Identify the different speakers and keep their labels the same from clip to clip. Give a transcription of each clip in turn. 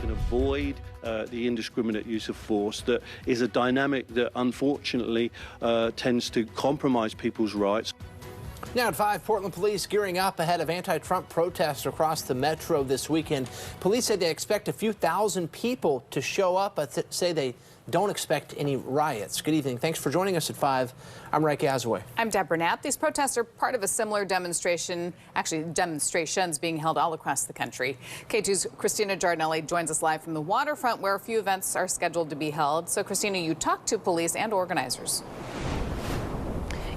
Speaker 1: can avoid the indiscriminate use of force that is a dynamic that unfortunately tends to compromise people's rights.
Speaker 2: Now at 5, Portland police gearing up ahead of anti-Trump protests across the metro this weekend. Police say they expect a few thousand people to show up, but say they don't expect any riots. Good evening. Thanks for joining us at 5. I'm Reiki Azaway.
Speaker 3: I'm Deborah Knapp. These protests are part of a similar demonstration, actually demonstrations being held all across the country. K2's Christina Giardinelli joins us live from the waterfront where a few events are scheduled to be held. So Christina, you talked to police and organizers.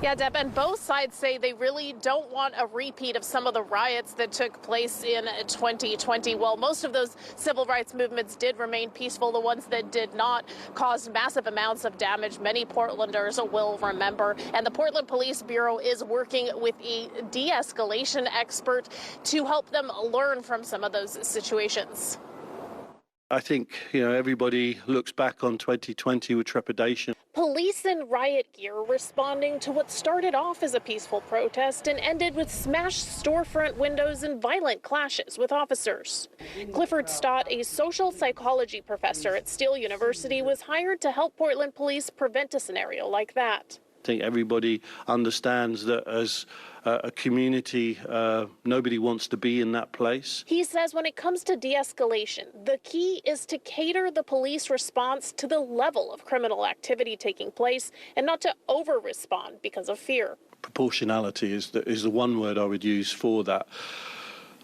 Speaker 4: Yeah, Deb, and both sides say they really don't want a repeat of some of the riots that took place in 2020. Well, most of those civil rights movements did remain peaceful. The ones that did not caused massive amounts of damage. Many Portlanders will remember. And the Portland Police Bureau is working with a de-escalation expert to help them learn from some of those situations.
Speaker 1: I think, everybody looks back on 2020 with trepidation.
Speaker 4: Police in riot gear responding to what started off as a peaceful protest and ended with smashed storefront windows and violent clashes with officers. Clifford Stott, a social psychology professor at Keele University, was hired to help Portland police prevent a scenario like that.
Speaker 1: I think everybody understands that as a community, nobody wants to be in that place.
Speaker 4: He says when it comes to de-escalation, the key is to cater the police response to the level of criminal activity taking place and not to over-respond because of fear.
Speaker 1: Proportionality is the one word I would use for that.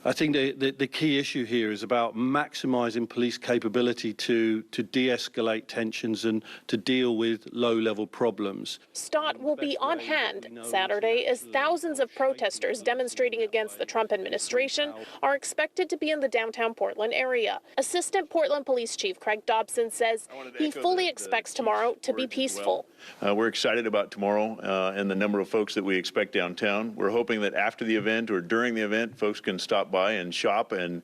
Speaker 1: I think the key issue here is about maximizing police capability to de-escalate tensions and to deal with low-level problems.
Speaker 4: Stott will be on hand Saturday as thousands of protesters demonstrating against the Trump administration are expected to be in the downtown Portland area. Assistant Portland Police Chief Craig Dobson says he fully expects tomorrow to be peaceful.
Speaker 5: We're excited about tomorrow and the number of folks that we expect downtown. We're hoping that after the event or during the event, folks can stop by and shop and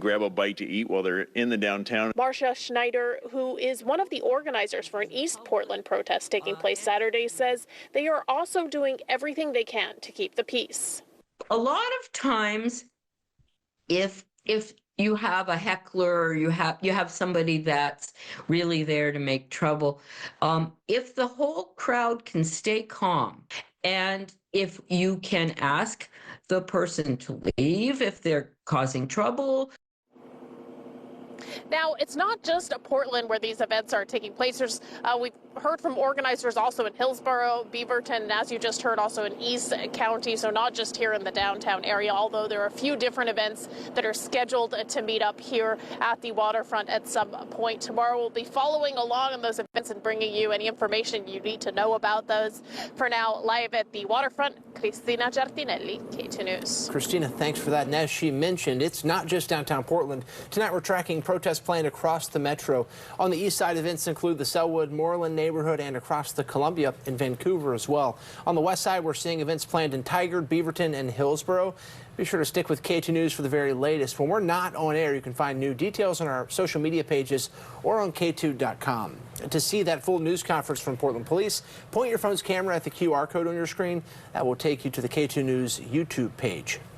Speaker 5: grab a bite to eat while they're in the downtown.
Speaker 4: Marcia Schneider, who is one of the organizers for an East Portland protest taking place Saturday, says they are also doing everything they can to keep the peace.
Speaker 6: A lot of times, if you have a heckler or you have somebody that's really there to make trouble, if the whole crowd can stay calm and if you can ask the person to leave if they're causing trouble.
Speaker 4: Now, it's not just Portland where these events are taking place. We've heard from organizers also in Hillsborough, Beaverton, and as you just heard, also in East County, so not just here in the downtown area, although there are a few different events that are scheduled to meet up here at the waterfront at some point tomorrow. We'll be following along on those events and bringing you any information you need to know about those. For now, live at the waterfront, Christina Giardinelli, K2 News.
Speaker 2: Christina, thanks for that. And as she mentioned, it's not just downtown Portland. Tonight we're tracking protests planned across the metro. On the east side, events include the Selwood, Moreland neighborhood and across the Columbia in Vancouver as well. On the west side, we're seeing events planned in Tigard, Beaverton and Hillsborough. Be sure to stick with K2 News for the very latest. When we're not on air, you can find new details on our social media pages or on K2.com. To see that full news conference from Portland Police, point your phone's camera at the QR code on your screen. That will take you to the K2 News YouTube page.